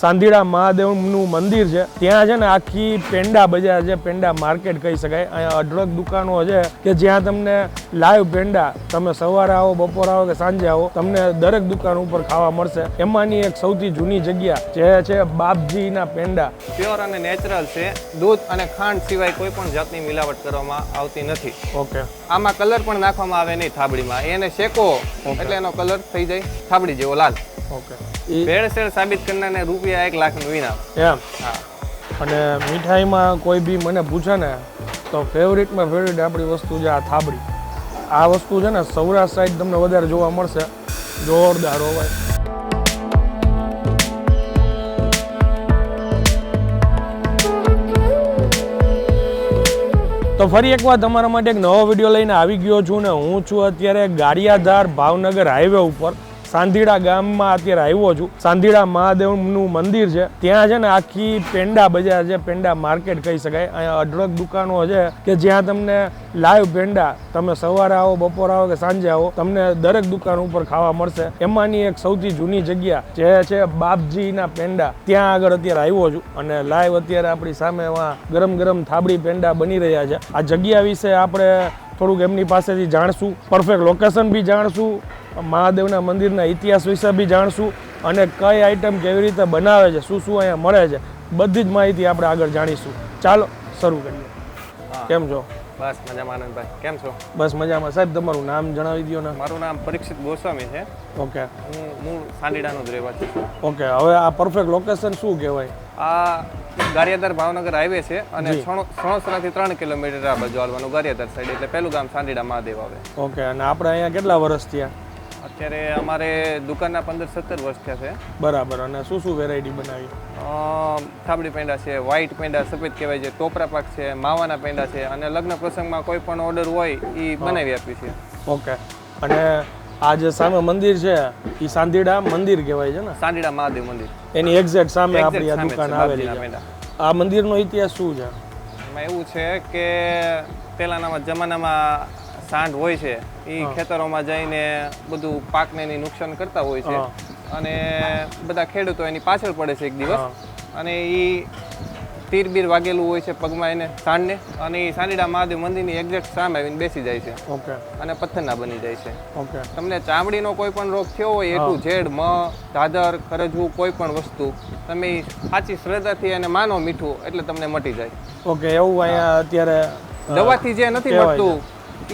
સાંધીડા મહાદેવનું મંદિર છે ત્યાં છે ને આખી પેંડા બજાર છે, પેંડા માર્કેટ કહી શકાય. અહીંયા અઢળક દુકાનો છે કે જ્યાં તમને લાઈવ પેંડા તમે સવારે આવો, બપોર આવો કે સાંજે આવો, તમને દરેક દુકાન ઉપર ખાવા મળશે. એમાંની એક સૌથી જૂની જગ્યા જે છે બાપજીના પેંડા. પ્યોર અને નેચરલ છે. દૂધ અને ખાંડ સિવાય કોઈ પણ જાતની મિલાવટ કરવામાં આવતી નથી. ઓકે, આમાં કલર પણ નાખવામાં આવે નહીં થાબડીમાં. એને શેકો એટલે એનો કલર થઈ જાય થાબડી જેવો લાલ. ઓકે, ભેળસેળ સાબિત કરનારને રૂપિયા 1 લાખનું ઇનામ. એમ? હા. અને મીઠાઈમાં કોઈ બી મને પૂછે ને તો ફેવરિટમાં ફેવરિટ આપણી વસ્તુ છે આ થાબડી. આ વસ્તુ છે ને સૌરાષ્ટ્ર સાઈડ તમને વધારે જોવા મળશે. જોરદાર હોય. તો ફરી એકવાર તમારા માટે એક નવો વિડીયો લઈને આવી ગયો છું ને હું છું અત્યારે ગારિયાધાર ભાવનગર હાઈવે ઉપર સાંધીડા ગામમાં અત્યારે આવ્યો છું. સાંધીડા મહાદેવનું મંદિર છે ત્યાં છે ને આખી પેંડા બજાર છે, પેંડા માર્કેટ કહી શકાય. અહીંયા અઢળક દુકાનો છે કે જ્યાં તમને લાઈવ પેંડા તમે સવારે આવો, બપોર આવો કે સાંજે આવો, તમને દરેક દુકાન ઉપર ખાવા મળશે. એમાંની એક સૌથી જૂની જગ્યા જે છે બાપજીના પેંડા, ત્યાં આગળ અત્યારે આવ્યો છું અને લાઈવ અત્યારે આપણી સામે ગરમ ગરમ થાબડી પેંડા બની રહ્યા છે. આ જગ્યા વિશે આપણે થોડુંક એમની પાસેથી જાણશું, પરફેક્ટ લોકેશન બી જાણશું, મહાદેવના મંદિરના ઇતિહાસ વિશે બી જાણશું અને કઈ આઈટમ કેવી રીતે બનાવે છે, શું શું અહીંયા મળે છે, બધી જ માહિતી આપણે આગળ જાણીશું. ચાલો શરૂ કરીએ. કેમ છો? બસ મજામાં આનંદભાઈ. કેમ છો? બસ મજામાં. સાહેબ તમારું નામ જણાવી દો ને. મારું નામ પરીક્ષિત ગોસ્વામી છે. ઓકે. હું મૂળ સાંડીડાનો જ રહેવાસી છું. ઓકે, હવે આ પરફેક્ટ લોકેશન શું કહેવાય? આ ગારિયાધાર ભાવનગર હાઈવે છે અને સણોસરાથી 3 કિલોમીટર આ બાજુ આવવાનું ગારિયાધાર સાઈડ, એટલે પહેલું ગામ સાંડીડા મહાદેવ આવે. ઓકે, અને આપણે અહીંયા કેટલા વર્ષ થયા? અત્યારે અમારે દુકાનના 15-17 વર્ષ થયા છે. બરાબર. અને શું શું વેરાયટી બનાવી? થાબડી પેંડા છે, વ્હાઈટ પેંડા સફેદ કહેવાય છે, ટોપરા પાક છે, માવાના પેંડા છે અને લગ્ન પ્રસંગમાં કોઈ પણ ઓર્ડર હોય એ બનાવી આપીએ છીએ. ઓકે. અને આ જે સામે મંદિર છે એ સાંધીડા મંદિર કહેવાય છે ને? સાંડીડા મહાદેવ મંદિર. એની એક્ઝેક્ટ સામે આપણી આ દુકાન આવેલી છે. આ મંદિરનો ઇતિહાસ શું છે? એમાં એવું છે કે પહેલાના જમાનામાં સાંઢ હોય છે એ ખેતરોમાં જઈને બધું પાકને એની નુકસાન કરતા હોય છે અને બધા ખેડૂતો એની પાછળ પડે છે એક દિવસ અને એ તીર બીર વાગેલું હોય છે પગમાં એને સાંઢને, અને એ સાંડીડા મહાદેવ મંદિરની એક્ઝેક્ટ સામે આવીને બેસી જાય છે. ઓકે. અને પથ્થરના બની જાય છે. ઓકે. તમને ચામડીનો કોઈ પણ રોગ થયો હોય, એ ટુ ઝેડ, ધાધર, ખરજવું, કોઈ પણ વસ્તુ તમે સાચી શ્રદ્ધાથી એને માનો મીઠું એટલે તમને મટી જાય. ઓકે, એવું અહીંયા અત્યારે દવાથી જે નથી મળતું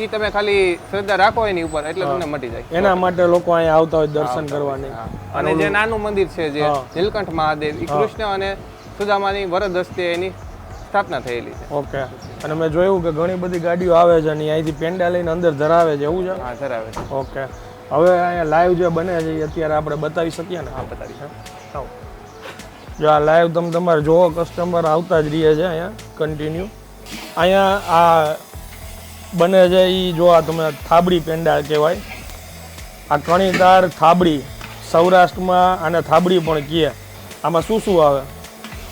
એ તમે ખાલી શ્રદ્ધા રાખો એની ઉપર એટલે તમને મટી જાય. એના માટે લોકો અહીંયા આવતા હોય દર્શન કરવાની. અને જે નાનું મંદિર છે જે નીલકંઠ મહાદેવ, એ કૃષ્ણ અને સુદામાની વરદ હસ્તે એની સ્થાપના થયેલી છે. ઓકે. અને મેં જોયું કે ઘણી બધી ગાડીઓ આવે છે અને અહીંથી પેંડા લઈને અંદર ધરાવે છે, એવું છે? હા, ધરાવે છે. ઓકે. હવે અહીંયા લાઈવ જે બને છે એ અત્યારે આપણે બતાવી શકીએ ને? હા, બતાવી. આવો. જો આ લાઈવ તમે તમારે જોવો, કસ્ટમર આવતા જ રહીએ છે અહીંયા કન્ટિન્યુ. અહીંયા આ બને છે એ જો આ તમે થાબડી પેંડા કહેવાય. આ કણીદાર થાબડી, સૌરાષ્ટ્રમાં આને થાબડી પણ કહે. આમાં શું શું આવે?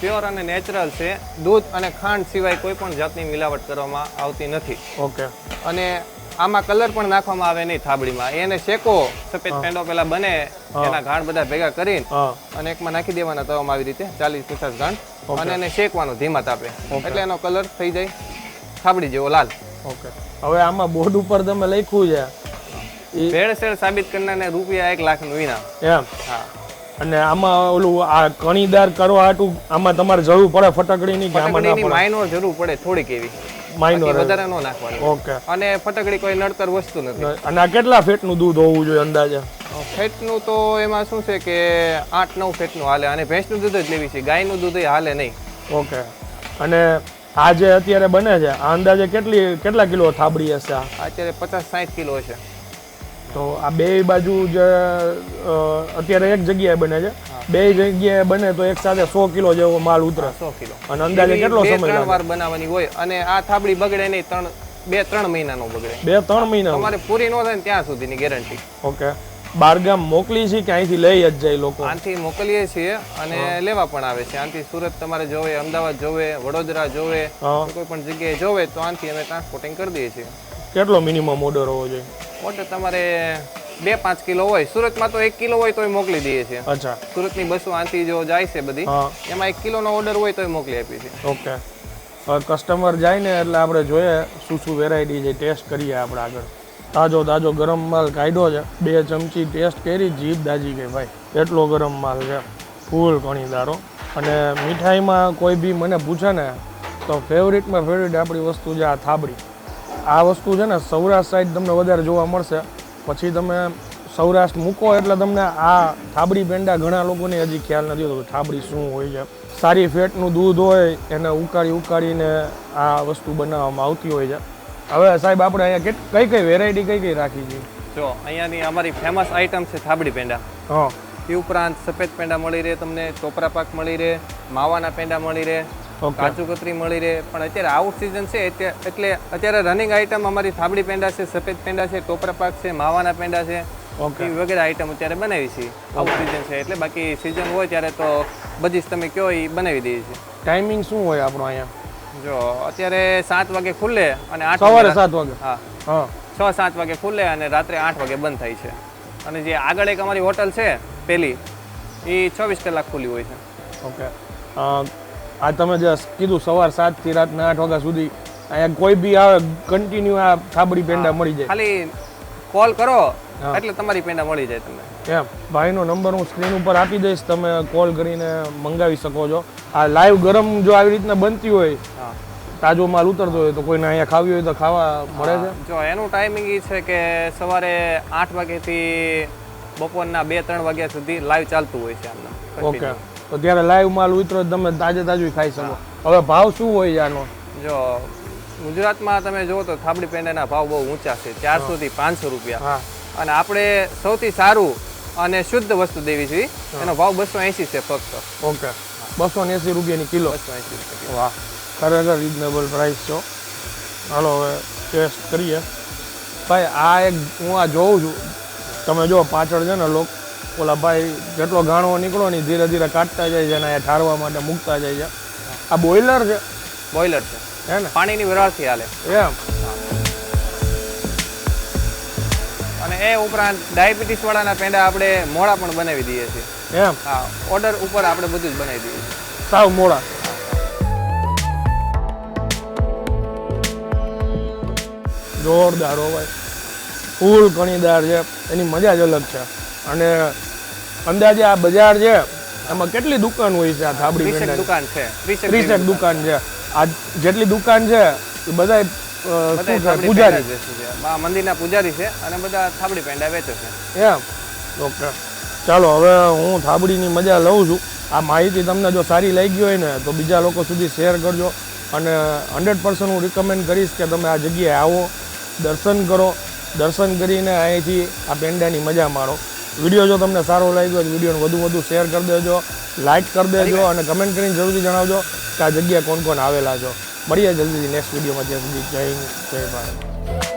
પ્યોર અને નેચરલ છે. દૂધ અને ખાંડ સિવાય કોઈ પણ જાતની મિલાવટ કરવામાં આવતી નથી. ઓકે. અને આમાં કલર પણ નાખવામાં આવે નહીં થાબડીમાં. એને શેકો, સફેદ પેંડો પેલા બને, એના ગાંઠ બધા ભેગા કરીને અને એકમાં નાખી દેવાના તવામાં આવી રીતે 40-50 ગાંઠ, અને એને શેકવાનું ધીમા તાપે એટલે એનો કલર થઈ જાય થાબડી જેવો લાલ. ઓકે. હવે આમાં બોર્ડ ઉપર તમે લખ્યું છે ભેળસેળ સાબિત કરનારને રૂપિયા 1 લાખનું ઇનામ. એમ? હા. અને આમાં ઓલું આ કણીદાર કરવા હાટું આમાં તમારે જરૂર પડે ફટકડીની કે આમાં ના પડે? માઇનોર જરૂર પડે થોડીક એવી, માઇનોર, વધારે ન નાખવાની. ઓકે. અને ફટકડી કોઈ નડતર વસ્તુ નથી. અને આ કેટલા ફેટનું દૂધ હોવું જોઈએ અંદાજે? ફેટનું તો એમાં શું છે કે 8-9 ફેટનું હાલે, અને ભેંસનું દૂધ જ લેવી છે, ગાયનું દૂધ હાલે નહીં. ઓકે. અને આ જે અત્યારે બને છે આ અંદાજે કેટલા કિલો થાબડી હશે? અત્યારે 50-60 કિલો હશે. તો આ બે બાજુ જે અત્યારે એક જગ્યાએ બને છે, બે જગ્યાએ બને તો એક સાથે 100 કિલો જેવો માલ ઉતરે. 100 કિલો. અને અંદાજે કેટલો સમય લાગે? 2-3 વાર બનાવવાની હોય, અને આ થાબડી બગડે નહીં, 2-3 મહિનાનો બગડે. 2-3 મહિના તમારે પૂરી ન થાય ને ત્યાં સુધીની ગેરંટી. ઓકે. બારગામ મોકલી છે કે અહીંથી લઈ જ જાય લોકો? આથી મોકલીએ છીએ અને લેવા પણ આવે છે. આથી સુરત તમારે જોવે, અમદાવાદ જોવે, વડોદરા જોવે, કોઈ પણ જગ્યાએ જોવે તો આથી અમે ટ્રાન્સપોર્ટિંગ કરી દઈએ છીએ. કેટલો મિનિમમ ઓર્ડર હોવો જોઈએ? ઓર્ડર તમારે 2-5 કિલો હોય. સુરતમાં તો 1 કિલો હોય તોય મોકલી દઈએ છીએ. અચ્છા. સુરતની બસો આથી જો જાય છે બધી, હા. એમાં 1 કિલોનો ઓર્ડર હોય તોય મોકલી આપીએ છીએ. ઓકે. હવે કસ્ટમર જાય ને એટલે આપણે જોઈએ શું વેરાયટી છે, ટેસ્ટ કરીએ આપણે આગળ. તાજો ગરમ માલ કાઢ્યો છે, 2 ચમચી ટેસ્ટ કરી, જીભ દાજી ગઈ ભાઈ, એટલો ગરમ માલ છે, ફૂલ કણીદારો. અને મીઠાઈમાં કોઈ બી મને પૂછે ને તો ફેવરિટમાં ફેવરિટ આપણી વસ્તુ છે આ થાબડી. આ વસ્તુ છે ને સૌરાષ્ટ્ર સાઈડ તમને વધારે જોવા મળશે. પછી તમે સૌરાષ્ટ્ર મૂકો એટલે તમને આ થાબડી પેંડા ઘણા લોકોને હજી ખ્યાલ નથી હોતો થાબડી શું હોય છે. સારી ફેટનું દૂધ હોય એને ઉકાળીને આ વસ્તુ બનાવવામાં આવતી હોય છે. હવે સાહેબ આપણે અહીંયા કઈ વેરાયટી કઈ રાખી છે? જો અહીંયાની અમારી ફેમસ આઈટમ છે થાબડી પેંડા. હા. એ ઉપરાંત સફેદ પેંડા મળી રહે તમને, ટોપરા પાક મળી રહે, માવાના પેંડા મળી રહે, કાજુ કતરી મળી રહે. પણ અત્યારે આઉટ સિઝન છે એટલે અત્યારે રનિંગ આઈટમ અમારી થાબડી પેંડા છે, સફેદ પેંડા છે, ટોપરા પાક છે, માવાના પેંડા છે, એ વગેરે આઈટમ અત્યારે બનાવી છે. આઉટ સિઝન છે એટલે બાકી સિઝન હોય ત્યારે તો બધી જ તમે કહો એ બનાવી દઈએ છીએ. ટાઈમિંગ શું હોય આપણો અહીંયા? જો અત્યારે 7 વાગે ખુલ્લે અને 8 સવારે 7 વાગે. હા, હા, 6-7 વાગે ખુલ્લે અને રાત્રે 8 વાગે બંધ થાય છે. અને જે આગળ એક અમારી હોટલ છે પેલી, એ 24 કલાક ખુલ્લી હોય છે. ઓકે. આ તમે જે કીધું સવાર 7 થી રાતના 8 વાગ્યા સુધી અહીંયા કોઈ બી આવે કન્ટિન્યુ આ થાબડી પેંડા મળી જાય? ખાલી કોલ કરો એટલે તમારી પેંડા મળી જાય તમને. એમ ભાઈનો નંબર હું સ્ક્રીન ઉપર આપી દઈશ, તમે કોલ કરીને મંગાવી શકો છો. આ લાઈવ ગરમ જો આવી રીતના બનતી હોય, તાજો માલ ઉતરતો હોય તો કોઈને અહીંયા ખાવી હોય તો ખાવા મળે છે? જો એનું ટાઈમિંગ એ છે કે સવારે 8 વાગ્યાથી બપોરના 2-3 વાગ્યા સુધી લાઈવ ચાલતું હોય છે આમના. ઓકે. તો ત્યારે લાઈવ માલ ઉતરો તમે તાજું ખાઈ શકો. હવે ભાવ શું હોય છે આનો? જો ગુજરાતમાં તમે જુઓ તો થાબડી પેંડાના ભાવ બહુ ઊંચા છે, 400 થી 500 રૂપિયા. અને આપણે સૌથી સારું અને શુદ્ધ વસ્તુ દેવી છે, એનો ભાવ 280 છે ફક્ત. ઓકે. 280 રૂપિયાની કિલો. 280. વાહ, ખરેખર રિઝનેબલ પ્રાઇસ છો. હાલો હવે ટેસ્ટ કરીએ. ભાઈ આ એક હું આ જોઉં છું, તમે જો પાછળ છે ને લોકો ઓલા ભાઈ જેટલો ઘાણો નીકળો ને ધીરે ધીરે કાઢતા જાય છે અને અહીંયા ઠારવા માટે મૂકતા જાય છે. આ બોઇલર છે? બોઇલર છે, હે ને? પાણીની વરાળથી હાલે. એમ. અને એ ઉપરાંત ડાયાબિટીસ વાળાના પેંડા આપણે મોડા પણ બનાવી દઈએ છીએ. એમ? હા, ઓર્ડર ઉપર આપણે બધું જ બનાવી દઈએ છીએ. સાવ મોડા. જોરદાર હો ભાઈ, ફૂલ કણીદાર છે, એની મજા જ અલગ છે. અને અંદાજે આ બજાર છે એમાં કેટલી દુકાન હોય છે? આ થાબડી પેંડા દુકાન છે 30 દુકાન છે. આ જેટલી દુકાન છે એ બધા પૂજારી છે, મંદિરના પૂજારી છે અને બધા થાબડી પેંડા વેચે છે. એમ? ઓકે. ચાલો હવે હું થાબડીની મજા લઉં છું. આ માહિતી તમને જો સારી લાગી હોય ને તો બીજા લોકો સુધી શેર કરજો. અને 100% હું રિકમેન્ડ કરીશ કે તમે આ જગ્યાએ આવો, દર્શન કરો, દર્શન કરીને અહીંથી આ પેંડાની મજા માણો. વિડીયો જો તમને સારો લાગ્યો તો વિડીયોને વધુ શેર કરી દેજો, લાઇક કરી દેજો અને કમેન્ટ કરીને જરૂરથી જણાવજો કે આ જગ્યાએ કોણ આવેલા છો. મળીએ જલ્દીથી નેક્સ્ટ વિડીયોમાં. ત્યાં સુધી જય હિન્દ, જય ભારત.